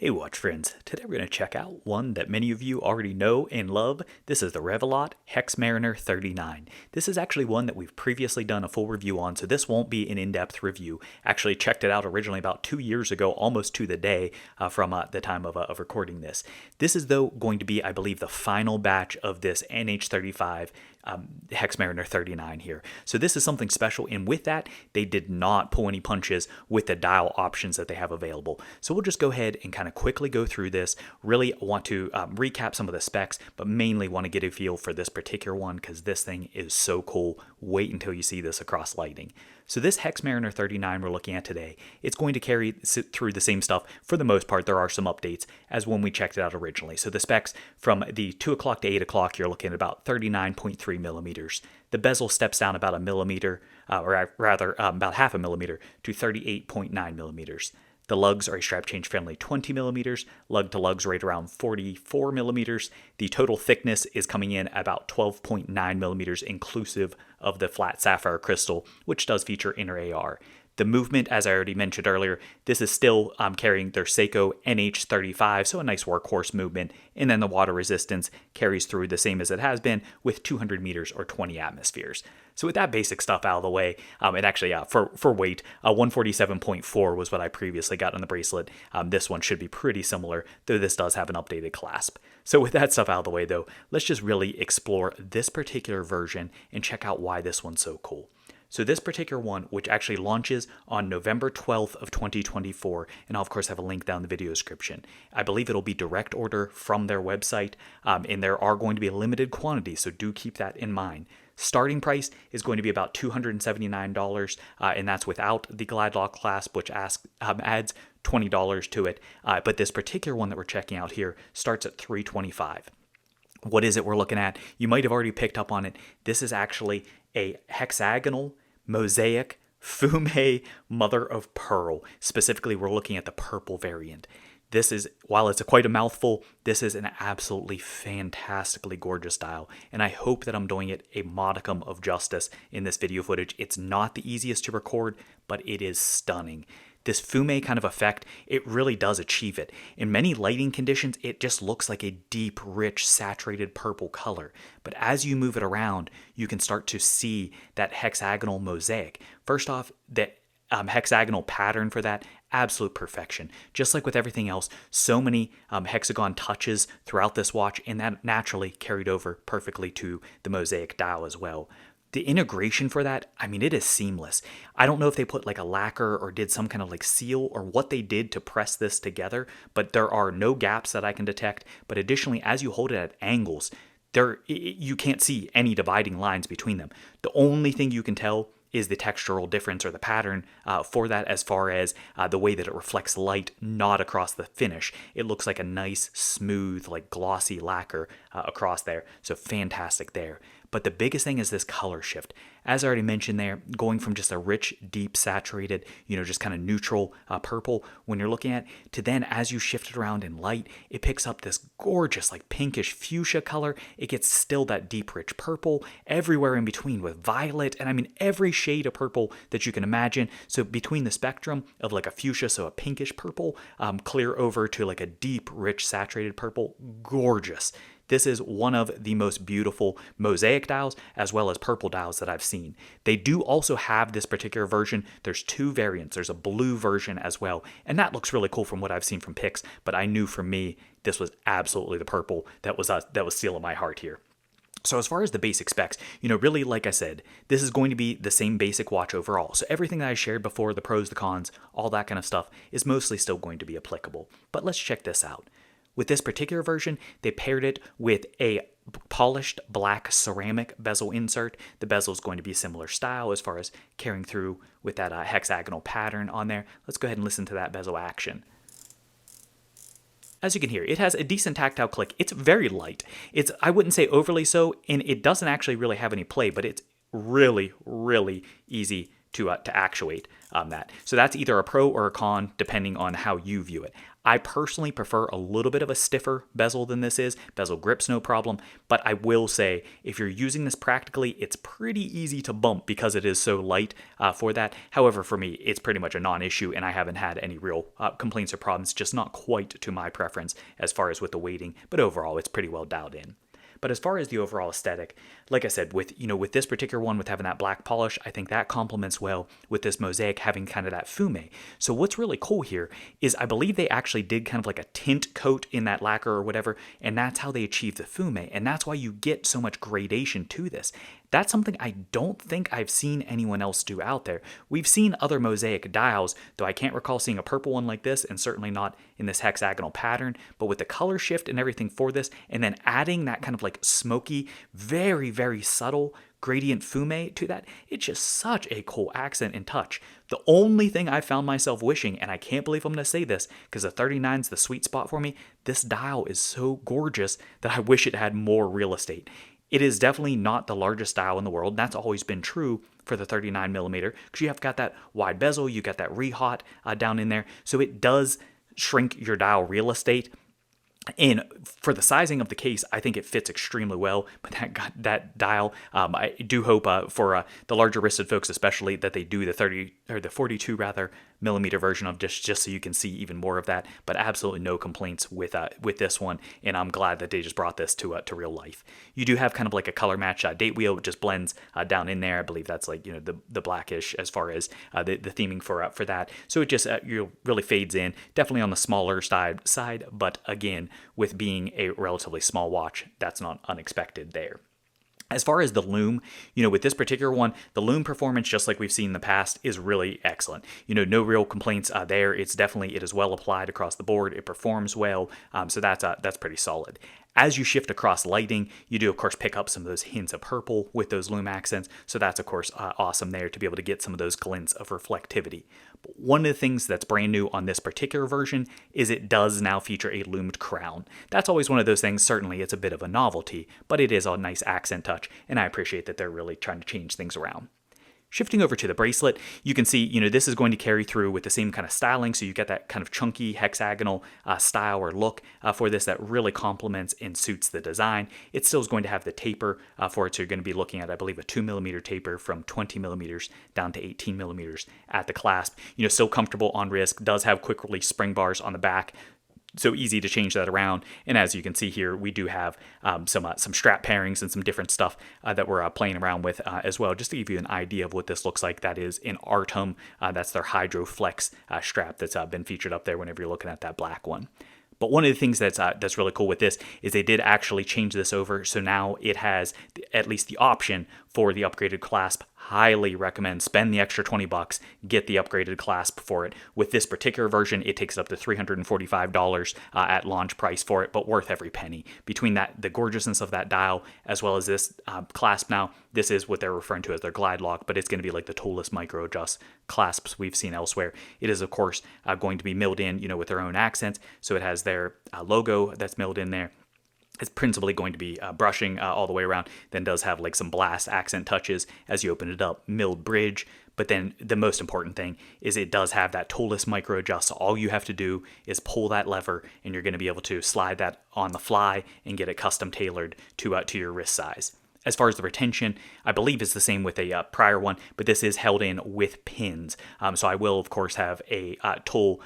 Hey watch friends, today we're going to check out one that many of you already know and love. This is the Revelot Hexmariner 39. This is actually one that we've previously done a full review on, so this won't be an in-depth review. Actually checked it out originally about 2 years ago, almost to the day from the time of recording this. This is though going to be, I believe, the final batch of this NH35 Hexmariner 39 here. So this is something special, and with that, they did not pull any punches with the dial options that they have available. So we'll just go ahead and kind of quickly go through this. Really want to recap some of the specs, but mainly want to get a feel for this particular one because this thing is so cool. Wait until you see this across lighting. So this Hexmariner 39 we're looking at today, it's going to carry through the same stuff. For the most part, there are some updates as when we checked it out originally. So the specs from the 2 o'clock to 8 o'clock, you're looking at about 39.3 millimeters. The bezel steps down about a millimeter, or rather about half a millimeter to 38.9 millimeters. The lugs are a strap change friendly 20 millimeters, lug to lugs right around 44 millimeters. The total thickness is coming in about 12.9 millimeters inclusive of the flat sapphire crystal, which does feature inner AR. The movement, as I already mentioned earlier, this is still carrying their Seiko NH35, so a nice workhorse movement. And then the water resistance carries through the same as it has been with 200 meters or 20 atmospheres. So with that basic stuff out of the way, and actually, for weight, 147.4 was what I previously got on the bracelet. This one should be pretty similar, though this does have an updated clasp. So with that stuff out of the way, though, let's just really explore this particular version and check out why this one's so cool. So this particular one, which actually launches on November 12th of 2024, and I'll of course have a link down in the video description. I believe it'll be direct order from their website, and there are going to be a limited quantity, so do keep that in mind. Starting price is going to be about $279, and that's without the glide lock clasp, which adds $20 to it. But this particular one that we're checking out here starts at $325. What is it we're looking at? You might have already picked up on it. This is actually a hexagonal Mosaic Fumé mother of pearl. Specifically, we're looking at the purple variant. This is, while it's quite a mouthful, this is an absolutely fantastically gorgeous dial, and I hope that I'm doing it a modicum of justice in this video footage. It's not the easiest to record, but it is stunning. This Fumé kind of effect, it really does achieve it. In many lighting conditions, it just looks like a deep, rich, saturated purple color. But as you move it around, you can start to see that hexagonal mosaic. First off, the hexagonal pattern for that, absolute perfection. Just like with everything else, so many hexagon touches throughout this watch, and that naturally carried over perfectly to the mosaic dial as well. The integration for that, I mean, it is seamless. I don't know if they put like a lacquer or did some kind of like seal or what they did to press this together, but there are no gaps that I can detect. But additionally, as you hold it at angles, you can't see any dividing lines between them. The only thing you can tell is the textural difference or the pattern for that, as far as the way that it reflects light, not across the finish. It looks like a nice, smooth, like glossy lacquer across there. So fantastic there. But the biggest thing is this color shift. As I already mentioned there, going from just a rich, deep, saturated, just kind of neutral purple when you're looking at, to then as you shift it around in light, it picks up this gorgeous, like pinkish fuchsia color. It gets still that deep, rich purple everywhere in between with violet, and I mean every shade of purple that you can imagine. So between the spectrum of like a fuchsia, so a pinkish purple, clear over to like a deep, rich, saturated purple, gorgeous. This is one of the most beautiful mosaic dials as well as purple dials that I've seen. They do also have this particular version. There's two variants. There's a blue version as well, and that looks really cool from what I've seen from pics, but I knew for me, this was absolutely the purple that was sealing my heart here. So as far as the basic specs, really, like I said, this is going to be the same basic watch overall. So everything that I shared before, the pros, the cons, all that kind of stuff, is mostly still going to be applicable. But let's check this out. With this particular version, they paired it with a polished black ceramic bezel insert. The bezel is going to be a similar style as far as carrying through with that hexagonal pattern on there. Let's go ahead and listen to that bezel action. As you can hear, it has a decent tactile click. It's very light. I wouldn't say overly so, and it doesn't actually really have any play, but it's really, really easy to actuate. that. So that's either a pro or a con, depending on how you view it. I personally prefer a little bit of a stiffer bezel than this is. Bezel grips no problem, but I will say if you're using this practically, it's pretty easy to bump because it is so light for that. However, for me, it's pretty much a non-issue, and I haven't had any real complaints or problems, just not quite to my preference as far as with the weighting, but overall, it's pretty well dialed in. But as far as the overall aesthetic, like I said, with this particular one, with having that black polish, I think that complements well with this Mosaic having kind of that Fumé. So what's really cool here is I believe they actually did kind of like a tint coat in that lacquer or whatever, and that's how they achieved the Fumé, and that's why you get so much gradation to this. That's something I don't think I've seen anyone else do out there. We've seen other Mosaic dials, though I can't recall seeing a purple one like this, and certainly not in this hexagonal pattern, but with the color shift and everything for this, and then adding that kind of like smoky, very, very subtle gradient Fumé to that, it's just such a cool accent and touch. The only thing I found myself wishing, and I can't believe I'm going to say this because the 39 is the sweet spot for me, this dial is so gorgeous that I wish it had more real estate. It is definitely not the largest dial in the world, and that's always been true for the 39mm because you have got that wide bezel, you got that rehaut down in there, so it does shrink your dial real estate. And for the sizing of the case, I think it fits extremely well. But that dial, I do hope for the larger wristed folks, especially, that they do the 30 or the 42 rather millimeter version of just so you can see even more of that. But absolutely no complaints with this one, and I'm glad that they just brought this to real life. You do have kind of like a color match date wheel, it just blends down in there. I believe that's like the blackish as far as the theming for that. So it just really fades in. Definitely on the smaller side, but again, with being a relatively small watch, that's not unexpected there. As far as the Lume, with this particular one, the Lume performance, just like we've seen in the past, is really excellent. No real complaints there. It is well applied across the board. It performs well, so that's pretty solid. As you shift across lighting, you do, of course, pick up some of those hints of purple with those Lume accents, so that's, of course, awesome there to be able to get some of those glints of reflectivity. But one of the things that's brand new on this particular version is it does now feature a lumed crown. That's always one of those things. Certainly, it's a bit of a novelty, but it is a nice accent touch, and I appreciate that they're really trying to change things around. Shifting over to the bracelet, you can see, this is going to carry through with the same kind of styling, so you get that kind of chunky hexagonal style or look for this that really complements and suits the design. It still is going to have the taper for it, so you're going to be looking at, I believe, a 2mm taper from 20mm down to 18mm at the clasp. Still comfortable on wrist, does have quick release spring bars on the back, so easy to change that around. And as you can see here, we do have some strap pairings and some different stuff that we're playing around with as well, just to give you an idea of what this looks like. That is in Artem. That's their Hydro Flex strap that's been featured up there whenever you're looking at that black one. But one of the things that's really cool with this is they did actually change this over, so now it has at least the option for the upgraded clasp. Highly recommend spend the extra $20, get the upgraded clasp for it. With this particular version, it takes up to $345 at launch price for it, but worth every penny. Between the gorgeousness of that dial as well as this clasp now, this is what they're referring to as their glide lock, but it's going to be like the toolless micro adjust clasps we've seen elsewhere. It is, of course, going to be milled in, with their own accents, so it has their logo that's milled in there. It's principally going to be brushing all the way around, then does have like some blast accent touches as you open it up, milled bridge. But then the most important thing is it does have that toolless micro adjust. So all you have to do is pull that lever, and you're going to be able to slide that on the fly and get it custom tailored to your wrist size. As far as the retention, I believe it's the same with a prior one, but this is held in with pins. So I will, of course, have a tool,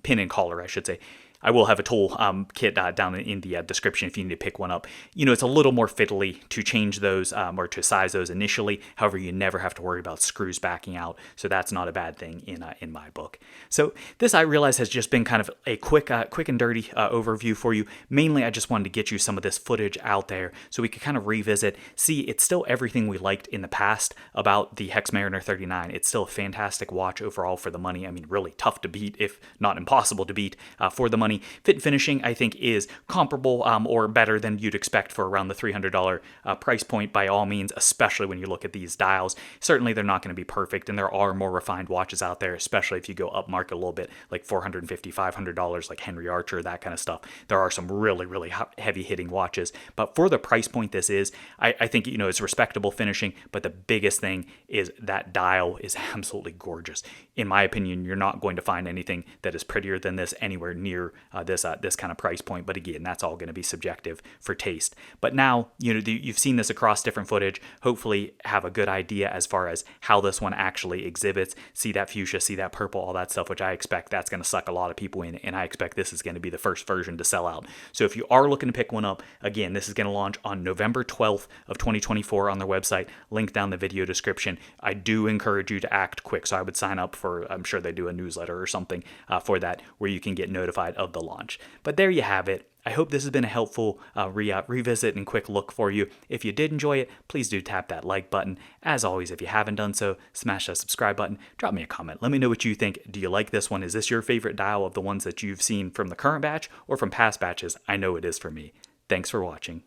pin and collar, I should say. I will have a tool kit down in the description if you need to pick one up. It's a little more fiddly to change those or to size those initially. However, you never have to worry about screws backing out, so that's not a bad thing in my book. So this, I realize, has just been kind of a quick and dirty overview for you. Mainly, I just wanted to get you some of this footage out there so we could kind of revisit, see it's still everything we liked in the past about the Hexmariner 39. It's still a fantastic watch overall for the money. I mean, really tough to beat, if not impossible to beat for the money money. Fit and finishing, I think, is comparable or better than you'd expect for around the $300 price point by all means, especially when you look at these dials. Certainly, they're not going to be perfect, and there are more refined watches out there, especially if you go up market a little bit, like $450, $500, like Henry Archer, that kind of stuff. There are some really, really heavy hitting watches, but for the price point this is, I think, it's respectable finishing, but the biggest thing is that dial is absolutely gorgeous. In my opinion, you're not going to find anything that is prettier than this anywhere near this kind of price point. But again, that's all going to be subjective for taste. But now, you've seen this across different footage. Hopefully have a good idea as far as how this one actually exhibits. See that fuchsia, see that purple, all that stuff, which I expect that's going to suck a lot of people in. And I expect this is going to be the first version to sell out. So if you are looking to pick one up, again, this is going to launch on November 12th of 2024 on their website. Link down the video description. I do encourage you to act quick. So I would sign up for, I'm sure they do a newsletter or something for that, where you can get notified of the launch. But there you have it. I hope this has been a helpful revisit and quick look for you. If you did enjoy it, please do tap that like button. As always, if you haven't done so, smash that subscribe button. Drop me a comment. Let me know what you think. Do you like this one? Is this your favorite dial of the ones that you've seen from the current batch or from past batches? I know it is for me. Thanks for watching.